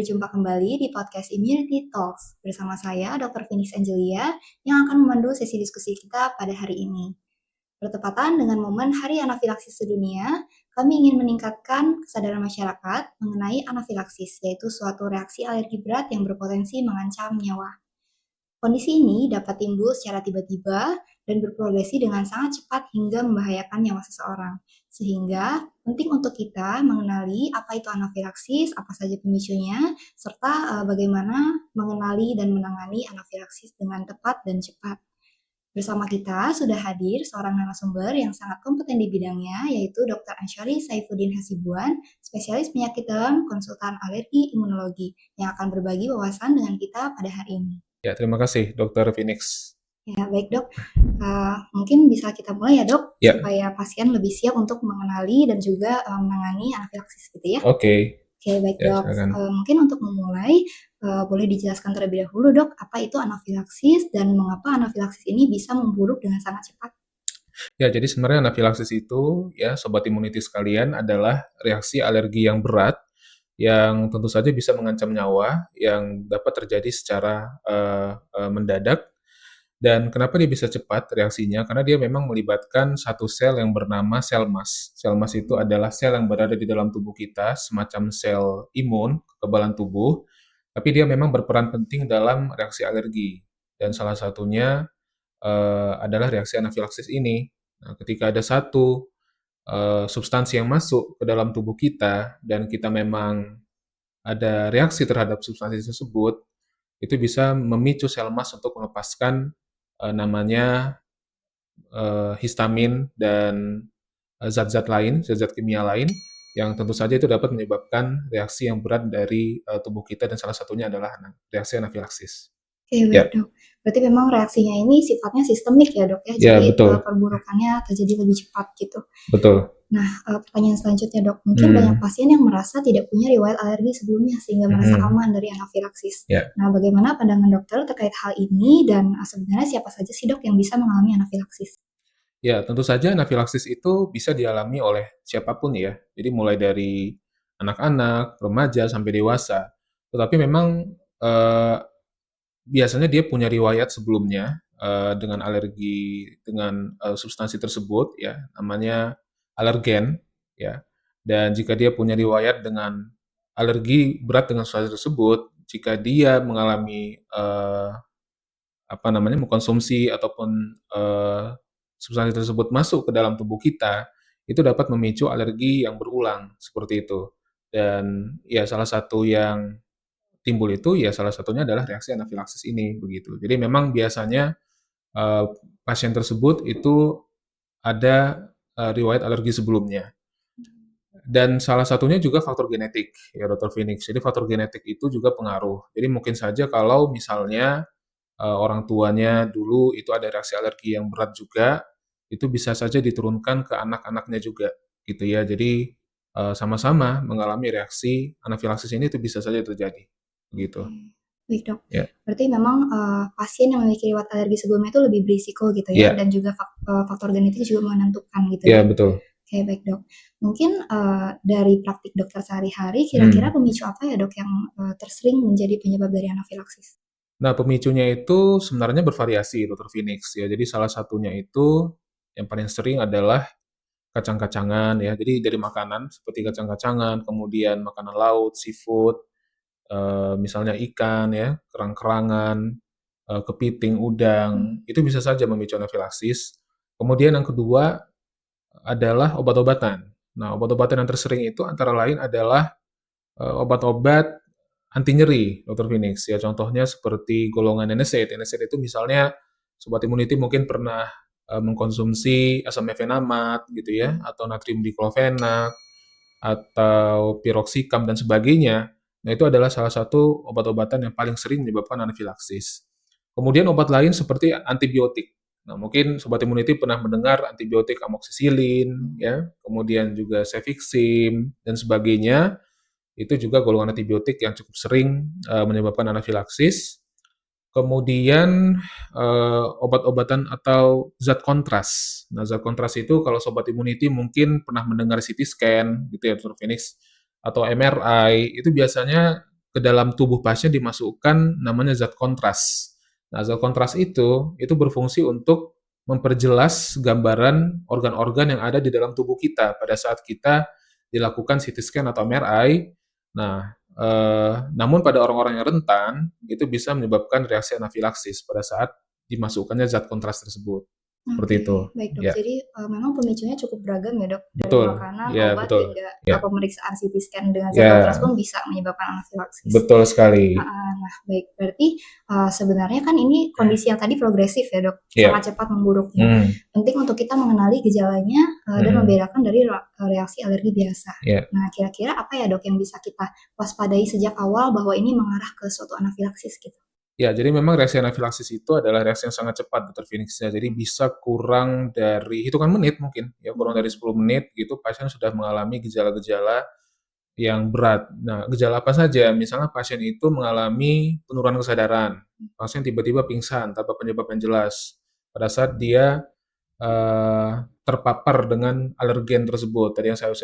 berjumpa kembali di podcast Immunity Talks bersama saya, Dr. Phoenix Angelia, yang akan memandu sesi diskusi kita pada hari ini. Bertepatan dengan momen Hari Anafilaksis Sedunia, kami ingin meningkatkan kesadaran masyarakat mengenai anafilaksis, yaitu suatu reaksi alergi berat yang berpotensi mengancam nyawa. Kondisi ini dapat timbul secara tiba-tiba dan berprogresi dengan sangat cepat hingga membahayakan nyawa seseorang. Sehingga penting untuk kita mengenali apa itu anafilaksis, apa saja pemicunya, serta bagaimana mengenali dan menangani anafilaksis dengan tepat dan cepat. Bersama kita sudah hadir seorang narasumber yang sangat kompeten di bidangnya, yaitu Dr. Ansyari Saifuddin Hasibuan, spesialis penyakit dalam konsultan alergi imunologi, yang akan berbagi wawasan dengan kita pada hari ini. Ya, terima kasih Dr. Phoenix. Ya, baik dok. Mungkin bisa kita mulai ya dok, Ya. supaya pasien lebih siap untuk mengenali dan juga menangani anafilaksis gitu ya. Oke. Oke, baik Ya, dok. silakan. Mungkin untuk memulai, boleh dijelaskan terlebih dahulu dok, apa itu anafilaksis dan mengapa anafilaksis ini bisa memburuk dengan sangat cepat? Ya, jadi sebenarnya anafilaksis itu, ya Sobat Immunity sekalian, adalah reaksi alergi yang berat yang tentu saja bisa mengancam nyawa, yang dapat terjadi secara mendadak. Dan kenapa dia bisa cepat reaksinya? Karena dia memang melibatkan satu sel yang bernama sel MAS. Sel MAS itu adalah sel yang berada di dalam tubuh kita, semacam sel imun, kekebalan tubuh, tapi dia memang berperan penting dalam reaksi alergi. Dan salah satunya adalah reaksi anafilaksis ini. Nah, ketika ada satu substansi yang masuk ke dalam tubuh kita dan kita memang ada reaksi terhadap substansi tersebut, itu bisa memicu sel MAS untuk melepaskan namanya histamin dan zat-zat lain, zat-zat kimia lain, yang tentu saja itu dapat menyebabkan reaksi yang berat dari tubuh kita, dan salah satunya adalah reaksi anafilaksis. Oke, baik dok. Berarti memang reaksinya ini sifatnya sistemik ya dok ya, Ya, jadi betul. perburukannya terjadi lebih cepat gitu. Betul. Nah, pertanyaan selanjutnya dok, mungkin banyak pasien yang merasa tidak punya riwayat alergi sebelumnya sehingga merasa aman dari anafilaksis. Ya. Nah, bagaimana pandangan dokter terkait hal ini dan sebenarnya siapa saja sih dok yang bisa mengalami anafilaksis? Ya, tentu saja anafilaksis itu bisa dialami oleh siapapun ya. Jadi mulai dari anak-anak, remaja, sampai dewasa. Tetapi memang biasanya dia punya riwayat sebelumnya dengan alergi dengan substansi tersebut ya, namanya alergen ya. Dan jika dia punya riwayat dengan alergi berat dengan substansi tersebut, jika dia mengalami mengkonsumsi ataupun substansi tersebut masuk ke dalam tubuh kita, itu dapat memicu alergi yang berulang seperti itu. Dan ya salah satu yang timbul itu ya salah satunya adalah reaksi anafilaksis ini begitu. Jadi memang biasanya pasien tersebut itu ada riwayat alergi sebelumnya. Dan salah satunya juga faktor genetik ya Dr. Phoenix. Jadi faktor genetik itu juga pengaruh. Jadi mungkin saja kalau misalnya orang tuanya dulu itu ada reaksi alergi yang berat juga, itu bisa saja diturunkan ke anak-anaknya juga gitu ya. Jadi sama-sama mengalami reaksi anafilaksis ini itu bisa saja terjadi begitu. Baik dok. Ya. Berarti memang pasien yang memiliki riwayat alergi sebelumnya itu lebih berisiko gitu ya, dan juga faktor genetik juga menentukan gitu ya. Iya, betul. Oke, baik dok. Mungkin dari praktik dokter sehari-hari, kira-kira pemicu apa ya dok yang tersering menjadi penyebab dari anafilaksis? Nah, pemicunya itu sebenarnya bervariasi, Dr. Phoenix ya. Jadi salah satunya itu yang paling sering adalah kacang-kacangan ya. Jadi dari makanan seperti kacang-kacangan, kemudian makanan laut, seafood, misalnya ikan ya, kerang-kerangan, kepiting, udang, itu bisa saja memicu anafilaksis. Kemudian yang kedua adalah obat-obatan. Nah, obat-obatan yang tersering itu antara lain adalah obat-obat anti nyeri, Dr. Phoenix. Ya, contohnya seperti golongan NSAID. NSAID itu misalnya Sobat Immunity mungkin pernah mengkonsumsi asam mefenamat gitu ya, atau natrium diklofenak, atau piroxicam dan sebagainya. Nah, itu adalah salah satu obat-obatan yang paling sering menyebabkan anafilaksis. Kemudian obat lain seperti antibiotik. Nah, mungkin Sobat Immunity pernah mendengar antibiotik amoxicillin, ya, kemudian juga cefixim, dan sebagainya. Itu juga golongan antibiotik yang cukup sering menyebabkan anafilaksis. Kemudian obat-obatan atau zat kontras. Nah, zat kontras itu kalau Sobat Immunity mungkin pernah mendengar CT scan, gitu ya, Dr. Phoenix, atau MRI, itu biasanya ke dalam tubuh pasien dimasukkan namanya zat kontras. Nah, zat kontras itu berfungsi untuk memperjelas gambaran organ-organ yang ada di dalam tubuh kita pada saat kita dilakukan CT scan atau MRI. Nah, namun pada orang-orang yang rentan itu bisa menyebabkan reaksi anafilaksis pada saat dimasukkannya zat kontras tersebut. Seperti Oke, itu. baik Dok. Ya, Jadi, memang pemicunya cukup beragam ya Dok, dari betul. makanan, Ya, obat, betul. hingga, Ya, pemeriksaan CT scan dengan zat kontras ya, pun bisa menyebabkan anafilaksis. betul sekali. Heeh, nah baik, berarti, sebenarnya kan ini kondisi yang tadi progresif ya Dok, Ya. sangat cepat memburuknya. Hmm. Penting untuk kita mengenali gejalanya, dan membedakan dari reaksi alergi biasa. Ya. Nah, kira-kira apa ya Dok yang bisa kita waspadai sejak awal bahwa ini mengarah ke suatu anafilaksis gitu? Ya, jadi memang reaksi anafilaksis itu adalah reaksi yang sangat cepat Dr. Phoenix ya. Jadi bisa kurang dari hitungan menit mungkin, ya kurang dari 10 menit gitu pasien sudah mengalami gejala-gejala yang berat. Nah, gejala apa saja? Misalnya pasien itu mengalami penurunan kesadaran, pasien tiba-tiba pingsan tanpa penyebab yang jelas pada saat dia terpapar dengan alergen tersebut. Tadi yang saya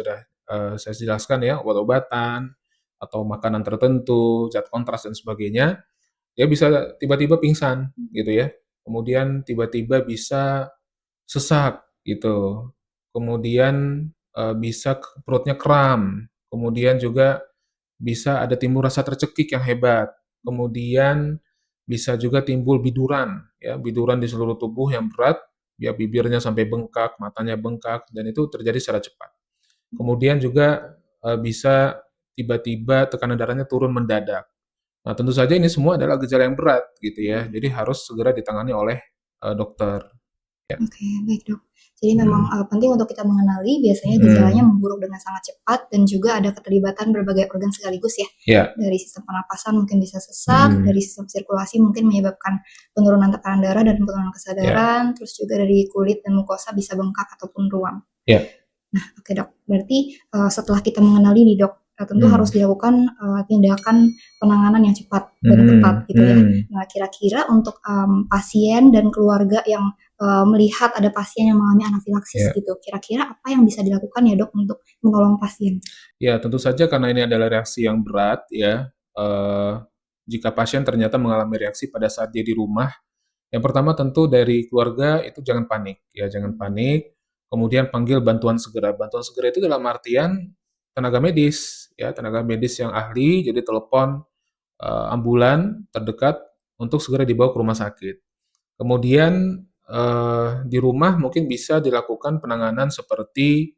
jelaskan ya, obat-obatan atau makanan tertentu, zat kontras dan sebagainya. Dia bisa tiba-tiba pingsan gitu ya. Kemudian tiba-tiba bisa sesak gitu. Kemudian bisa perutnya kram. Kemudian juga bisa ada timbul rasa tercekik yang hebat. Kemudian bisa juga timbul biduran ya, biduran di seluruh tubuh yang berat, ya bibirnya sampai bengkak, matanya bengkak dan itu terjadi secara cepat. Kemudian juga bisa tiba-tiba tekanan darahnya turun mendadak. Nah, tentu saja ini semua adalah gejala yang berat gitu ya. Jadi harus segera ditangani oleh dokter. Ya. Oke, baik Dok. Jadi memang penting untuk kita mengenali biasanya gejalanya memburuk dengan sangat cepat dan juga ada keterlibatan berbagai organ sekaligus ya. Ya. Dari sistem pernapasan mungkin bisa sesak, dari sistem sirkulasi mungkin menyebabkan penurunan tekanan darah dan penurunan kesadaran, terus juga dari kulit dan mukosa bisa bengkak ataupun ruam. Ya. Nah, oke Dok. Berarti setelah kita mengenali nih Dok, tentu harus dilakukan tindakan penanganan yang cepat dan tepat gitu ya. Nah, kira-kira untuk pasien dan keluarga yang melihat ada pasien yang mengalami anafilaksis gitu, kira-kira apa yang bisa dilakukan ya Dok untuk menolong pasien? Ya, tentu saja karena ini adalah reaksi yang berat ya. Jika pasien ternyata mengalami reaksi pada saat dia di rumah, yang pertama tentu dari keluarga itu jangan panik ya, jangan panik. Kemudian panggil bantuan segera. Bantuan segera itu dalam artian tenaga medis ya, tenaga medis yang ahli, jadi telepon ambulan terdekat untuk segera dibawa ke rumah sakit. Kemudian di rumah mungkin bisa dilakukan penanganan seperti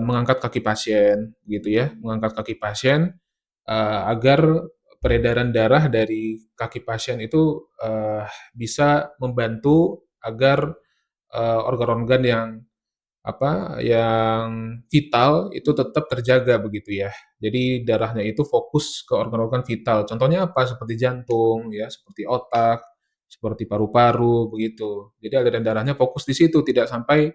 mengangkat kaki pasien gitu ya, mengangkat kaki pasien agar peredaran darah dari kaki pasien itu bisa membantu agar organ-organ yang vital itu tetap terjaga begitu ya. Jadi darahnya itu fokus ke organ-organ vital. Contohnya apa? Seperti jantung ya, seperti otak, seperti paru-paru begitu. Jadi aliran darahnya fokus di situ, tidak sampai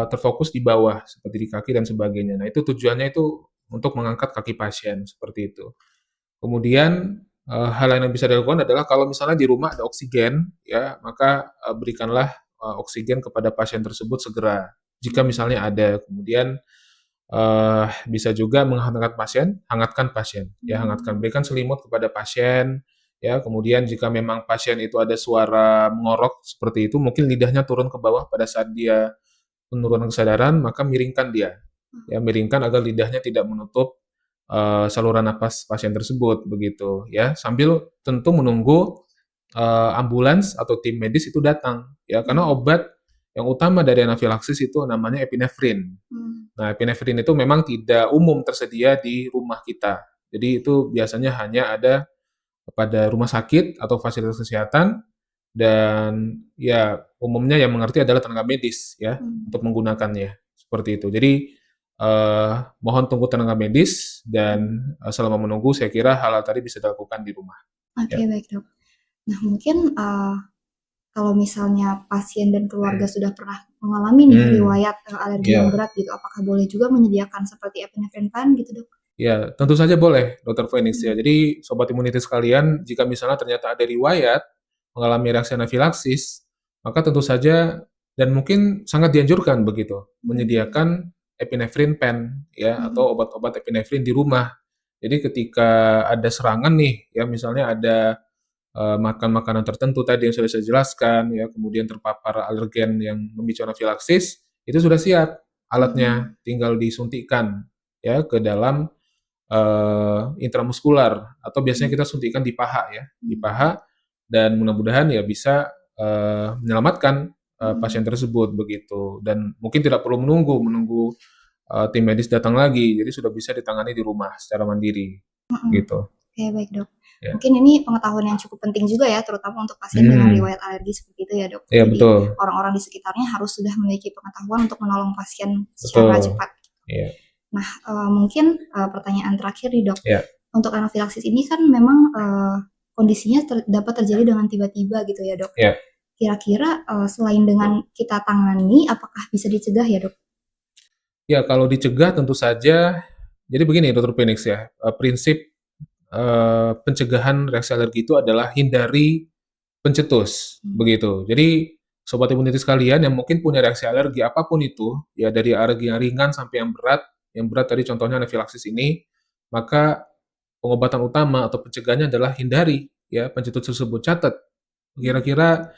terfokus di bawah seperti di kaki dan sebagainya. Nah, itu tujuannya itu untuk mengangkat kaki pasien seperti itu. Kemudian hal lain yang bisa dilakukan adalah kalau misalnya di rumah ada oksigen ya, maka berikanlah oksigen kepada pasien tersebut segera jika misalnya ada. Kemudian bisa juga hangatkan pasien ya, berikan selimut kepada pasien ya. Kemudian jika memang pasien itu ada suara mengorok seperti itu, mungkin lidahnya turun ke bawah pada saat dia penurunan kesadaran, maka miringkan dia ya, miringkan agar lidahnya tidak menutup saluran napas pasien tersebut begitu ya, sambil tentu menunggu ambulans atau tim medis itu datang ya, karena obat yang utama dari anafilaksis itu namanya epinefrin. Nah, epinefrin itu memang tidak umum tersedia di rumah kita. Jadi itu biasanya hanya ada pada rumah sakit atau fasilitas kesehatan dan ya umumnya yang mengerti adalah tenaga medis ya untuk menggunakannya seperti itu. Jadi mohon tunggu tenaga medis dan selama menunggu saya kira hal-hal tadi bisa dilakukan di rumah. Oke, baik Dok. Nah, mungkin kalau misalnya pasien dan keluarga sudah pernah mengalami nih riwayat alergi yang berat gitu, apakah boleh juga menyediakan seperti epinefrin pen gitu Dok? Ya, tentu saja boleh, Dr. Phoenix ya. Jadi sobat imunitas sekalian, jika misalnya ternyata ada riwayat mengalami reaksi anafilaksis, maka tentu saja dan mungkin sangat dianjurkan begitu menyediakan epinefrin pen ya atau obat-obat epinefrin di rumah. Jadi ketika ada serangan nih, ya misalnya ada makan makanan tertentu tadi yang sudah saya jelaskan, ya kemudian terpapar alergen yang memicu anafilaksis, itu sudah siap alatnya, tinggal disuntikkan ya ke dalam intramuskular atau biasanya kita suntikan di paha ya, di paha dan mudah-mudahan ya bisa menyelamatkan pasien tersebut begitu dan mungkin tidak perlu menunggu tim medis datang lagi, jadi sudah bisa ditangani di rumah secara mandiri gitu. Oke, baik dok. Ya. Mungkin ini pengetahuan yang cukup penting juga ya, terutama untuk pasien dengan riwayat alergi seperti itu ya dok. Iya, Jadi betul. orang-orang di sekitarnya harus sudah memiliki pengetahuan untuk menolong pasien secara cepat. Iya. Nah, mungkin pertanyaan terakhir nih dok. Ya. Untuk anafilaksis ini kan memang kondisinya dapat terjadi dengan tiba-tiba gitu ya dok. Ya. Kira-kira selain dengan kita tangani, apakah bisa dicegah ya dok? Ya, kalau dicegah tentu saja. Jadi begini, Dr. Phoenix ya, prinsip pencegahan reaksi alergi itu adalah hindari pencetus, begitu. Jadi sobat imunitas kalian yang mungkin punya reaksi alergi apapun itu, ya dari alergi yang ringan sampai yang berat tadi contohnya anafilaksis ini, maka pengobatan utama atau pencegahannya adalah hindari ya pencetus tersebut. Catat kira-kira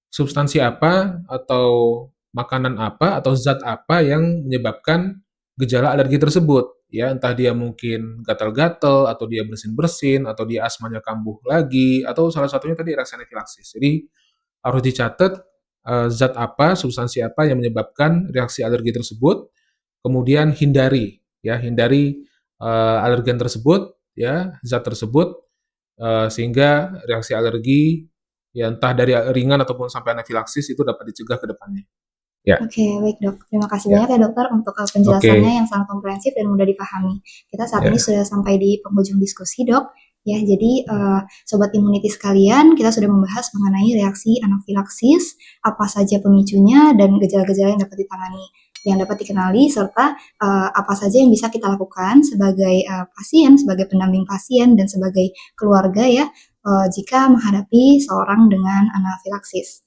substansi apa atau makanan apa atau zat apa yang menyebabkan gejala alergi tersebut. Ya, entah dia mungkin gatal-gatal, atau dia bersin-bersin, atau dia asmanya kambuh lagi, atau salah satunya tadi reaksi anafilaksis. Jadi harus dicatat zat apa, substansi apa yang menyebabkan reaksi alergi tersebut, kemudian hindari alergen tersebut, ya zat tersebut, sehingga reaksi alergi ya entah dari ringan ataupun sampai anafilaksis itu dapat dicegah ke depannya. Ya. Oke, baik dok. Terima kasih banyak ya dokter untuk penjelasannya yang sangat komprehensif dan mudah dipahami. Kita saat ini sudah sampai di penghujung diskusi dok. Ya, jadi sobat imunitas sekalian, kita sudah membahas mengenai reaksi anafilaksis, apa saja pemicunya dan gejala-gejala yang dapat ditangani, yang dapat dikenali serta apa saja yang bisa kita lakukan sebagai pasien, sebagai pendamping pasien dan sebagai keluarga ya jika menghadapi seorang dengan anafilaksis.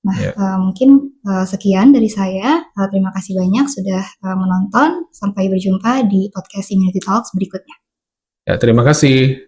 Nah, mungkin sekian dari saya. Terima kasih banyak sudah menonton. Sampai berjumpa di podcast Immunity Talks berikutnya. Ya, terima kasih.